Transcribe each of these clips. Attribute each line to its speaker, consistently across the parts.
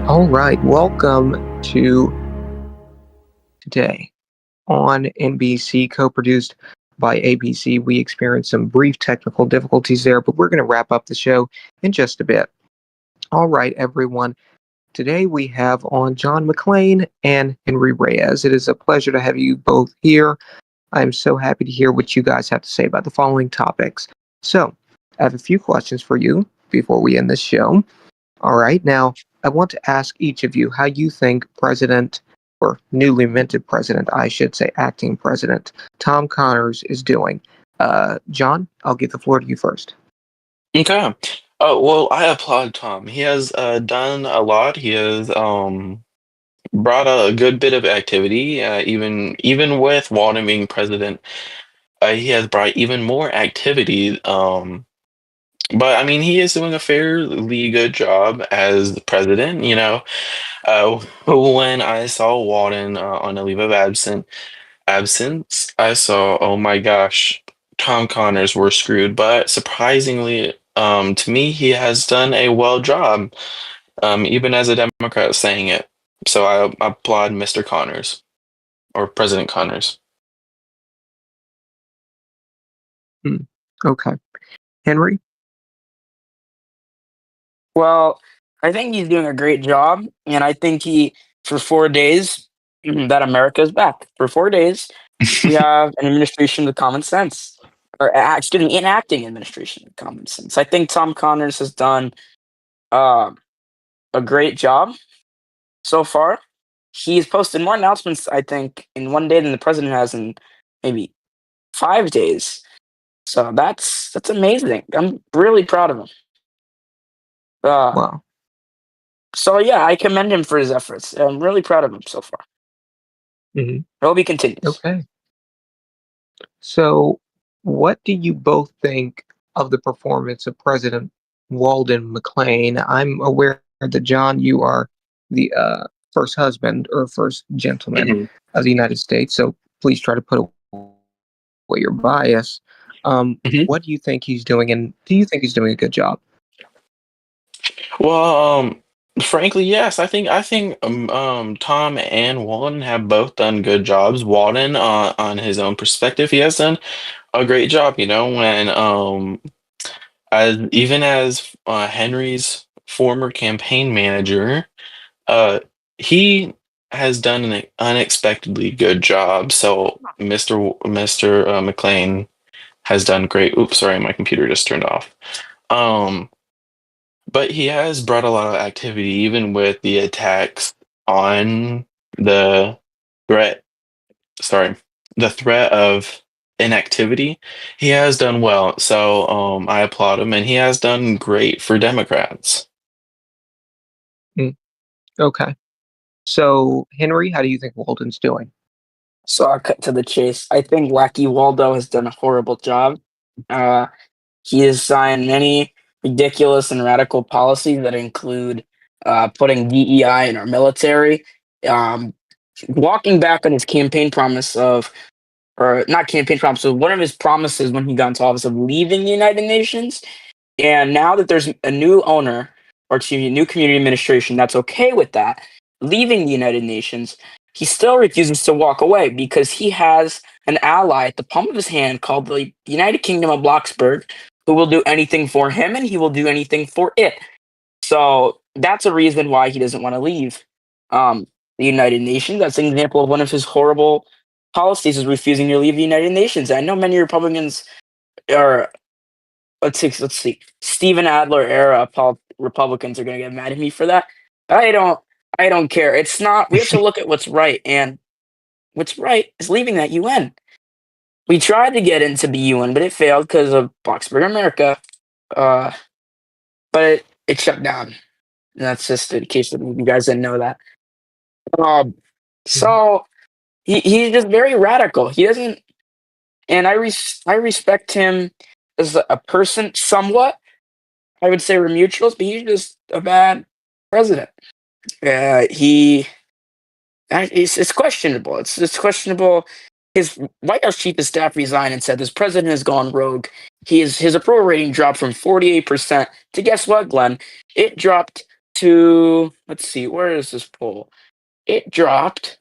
Speaker 1: All right, welcome to Today on NBC, co-produced by ABC. We experienced some brief technical difficulties there, but we're going to wrap up the show in just a bit. All right, everyone. Today we have on John McClain and Henry Reyes. It is a pleasure to have you both here. I'm so happy to hear what you guys have to say about the following topics. So, I have a few questions for you before we end this show. All right, now I want to ask each of you how you think President, or newly minted President, I should say, acting President, Tom Connors is doing. John, I'll give the floor to you first.
Speaker 2: Okay. Oh, well, I applaud Tom. He has done a lot. He has brought a good bit of activity. Even with Walden being president, he has brought even more activity. But I mean, he is doing a fairly good job as the president. When I saw Walden on a leave of absence, I saw, oh my gosh, Tom Connors were screwed. But surprisingly, to me, he has done a well job, even as a Democrat saying it. So I applaud Mr. Connors or President Connors.
Speaker 1: Okay. Henry?
Speaker 3: Well, I think he's doing a great job, and I think for 4 days, that America is back. For 4 days, we have an administration with common sense, or excuse me, an acting administration with common sense. I think Tom Connors has done uh, a great job so far. He's posted more announcements, I think, in 1 day than the president has in maybe 5 days. So that's amazing. I'm really proud of him. Uh,
Speaker 1: Wow.
Speaker 3: So yeah, I commend him for his efforts. I'm really proud of him so far.
Speaker 1: hmm
Speaker 3: I hope he continues.
Speaker 1: Okay. So, what do you both think of the performance of President Walden McClain? I'm aware that, John, you are the first husband or first gentleman
Speaker 2: Mhm.
Speaker 1: of the United States, so please try to put away your bias.
Speaker 2: Mhm.
Speaker 1: What do you think he's doing, and do you think he's doing a good job?
Speaker 2: Well, frankly, yes. I think Tom and Walden have both done good jobs. Walden, on his own perspective, he has done a great job. When as Henry's former campaign manager, uh, he has done an unexpectedly good job. So Mr. McLean has done great. Oops, sorry, my computer just turned off. Um, but he has brought a lot of activity, even with the attacks on the threat. Sorry, the threat of inactivity. He has done well, so I applaud him, and he has done great for Democrats.
Speaker 1: Mm, okay. So, Henry, how do you think Walden's doing?
Speaker 3: So I'll cut to the chase. I think Wacky Waldo has done a horrible job. Uh, he has signed many ridiculous and radical policies that include putting DEI in our military, um, walking back on his campaign promise of, or not campaign promise, so one of his promises when he got into office of leaving the United Nations. And now that there's a new owner, or excuse me, a new community administration that's okay with that, leaving the United Nations, he still refuses to walk away because he has an ally at the palm of his hand called the United Kingdom of Bloxburg, who will do anything for him and he will do anything for it. So that's a reason why he doesn't want to leave the United Nations. That's an example of one of his horrible policies is refusing to leave the United Nations. I know many Republicans are let's see. Stephen Adler era Republicans are going to get mad at me for that. I don't. I don't care. It's not. We have to look at what's right, and what's right is leaving that UN. We tried to get into the UN, but it failed because of Bloxburg America. Uh, but it shut down. And that's just in case you guys didn't know that. Um,
Speaker 1: Mhm.
Speaker 3: so he's just very radical. He doesn't, and I respect him as a person somewhat. I would say we're mutuals, but he's just a bad president. He it's questionable. It's questionable. His White House chief of staff resigned and said this president has gone rogue. His approval rating dropped from 48% to guess what, Glenn? It dropped to, let's see, where is this poll? It dropped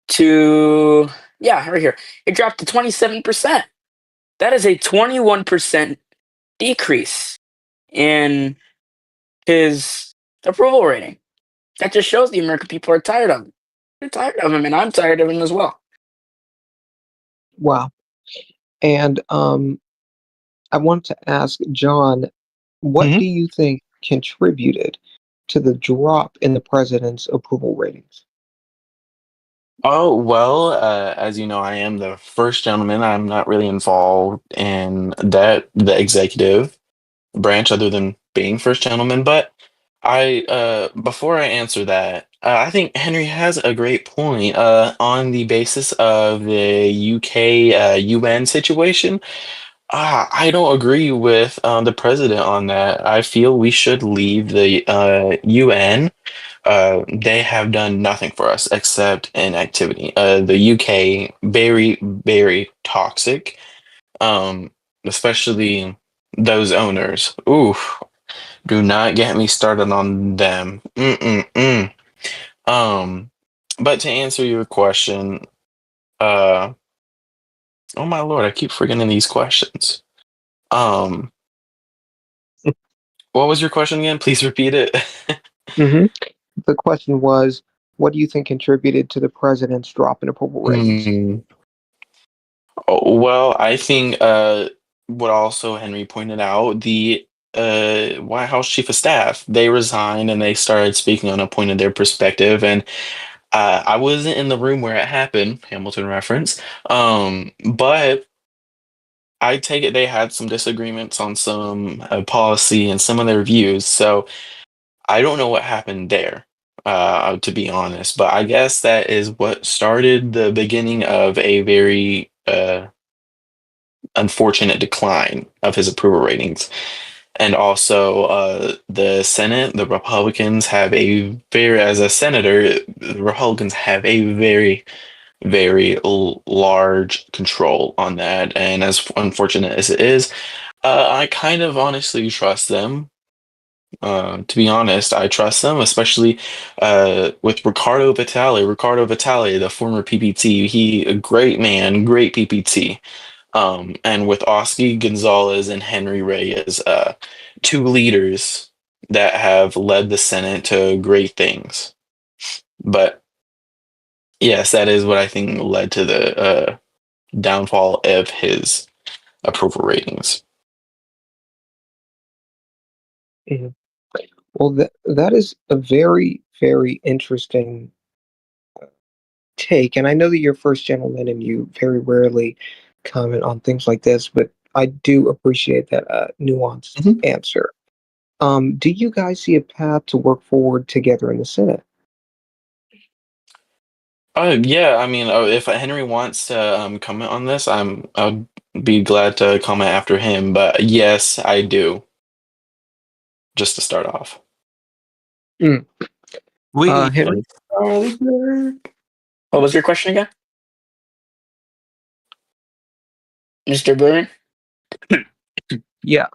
Speaker 3: to, yeah, right here. It dropped to 27%. That is a 21% decrease in his approval rating. That just shows the American people are tired of him. They're tired of him, and I'm tired of him as well.
Speaker 1: Wow. And I want to ask John, what
Speaker 2: Mhm.
Speaker 1: do you think contributed to the drop in the president's approval ratings?
Speaker 2: Oh, well, as you know, I am the first gentleman. I'm not really involved in the executive branch other than being first gentleman. But before I answer that, I think Henry has a great point on the basis of the UK UN situation. I don't agree with the president on that. I feel we should leave the UN. They have done nothing for us except inactivity. The UK, very, very toxic, especially those owners. Ooh, do not get me started on them. Mm-mm-mm. Um, but to answer your question, uh, oh my lord, I keep forgetting these questions. Um, what was your question again? Please repeat it.
Speaker 1: hmm The question was, what do you think contributed to the president's drop in approval ratings?
Speaker 2: Hmm. Oh, well, I think what also Henry pointed out, the White House chief of staff, they resigned and they started speaking on a point of their perspective. And I wasn't in the room where it happened, Hamilton reference. But I take it they had some disagreements on some policy and some of their views. So I don't know what happened there, to be honest. But I guess that is what started the beginning of a very unfortunate decline of his approval ratings. And also, the Senate, the Republicans have a very, as a senator, the Republicans have a very, very large control on that. And as unfortunate as it is, I kind of honestly trust them. To be honest, I trust them, especially with Ricardo Vitale. Ricardo Vitale, the former PPT, he a great man, great PPT. And with Oski Gonzalez and Henry Reyes, two leaders that have led the Senate to great things. But yes, that is what I think led to the downfall of his approval ratings.
Speaker 1: Mhm. Well, that is a very, very interesting take. And I know that you're first gentleman and you very rarely comment on things like this, but I do appreciate that nuanced
Speaker 2: Mhm.
Speaker 1: answer. Do you guys see a path to work forward together in the Senate?
Speaker 2: Yeah, I mean, if Henry wants to comment on this, I'd be glad to comment after him. But yes, I do. Just to start off.
Speaker 1: Mm.
Speaker 2: We
Speaker 1: Henry?
Speaker 3: What was your question again, Mr. Byrne?
Speaker 1: Yeah.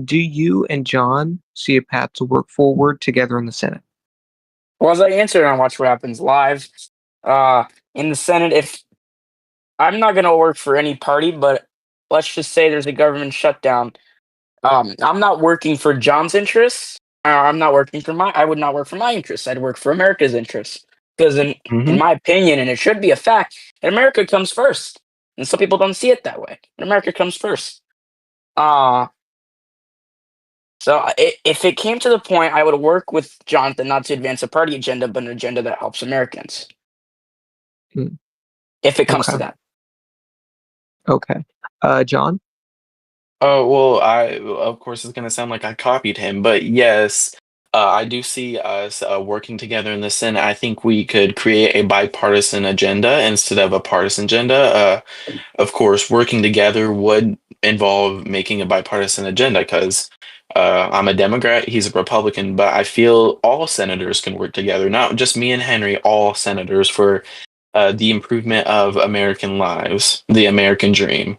Speaker 1: Do you and John see a path to work forward together in the Senate?
Speaker 3: Well, as I answered on Watch What Happens Live, uh, in the Senate, if I'm not going to work for any party, but let's just say there's a government shutdown. I'm not working for John's interests. I'm not working for my. I would not work for my interests. I'd work for America's interests because, in
Speaker 2: Mhm.
Speaker 3: my opinion, and it should be a fact, America comes first. And some people don't see it that way. America comes first. Uh, if it came to the point, I would work with Jonathan not to advance a party agenda, but an agenda that helps Americans.
Speaker 1: Mm.
Speaker 3: If it comes to
Speaker 1: Okay.
Speaker 3: that.
Speaker 1: Okay. John?
Speaker 2: Oh, well, of course, it's going to sound like I copied him, but yes, I do see us working together in the Senate. I think we could create a bipartisan agenda instead of a partisan agenda. Of course, working together would involve making a bipartisan agenda because I'm a Democrat, he's a Republican, but I feel all senators can work together, not just me and Henry, all senators for the improvement of American lives, the American dream.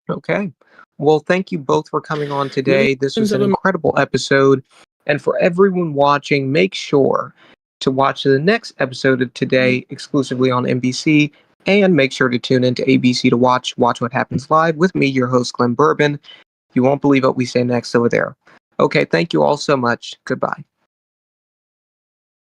Speaker 1: Okay. Well, thank you both for coming on today. This was an incredible episode. And for everyone watching, make sure to watch the next episode of Today exclusively on NBC. And make sure to tune into ABC to watch What Happens Live with me, your host, Glenn Bourbon. You won't believe what we say next over there. Okay, thank you all so much. Goodbye.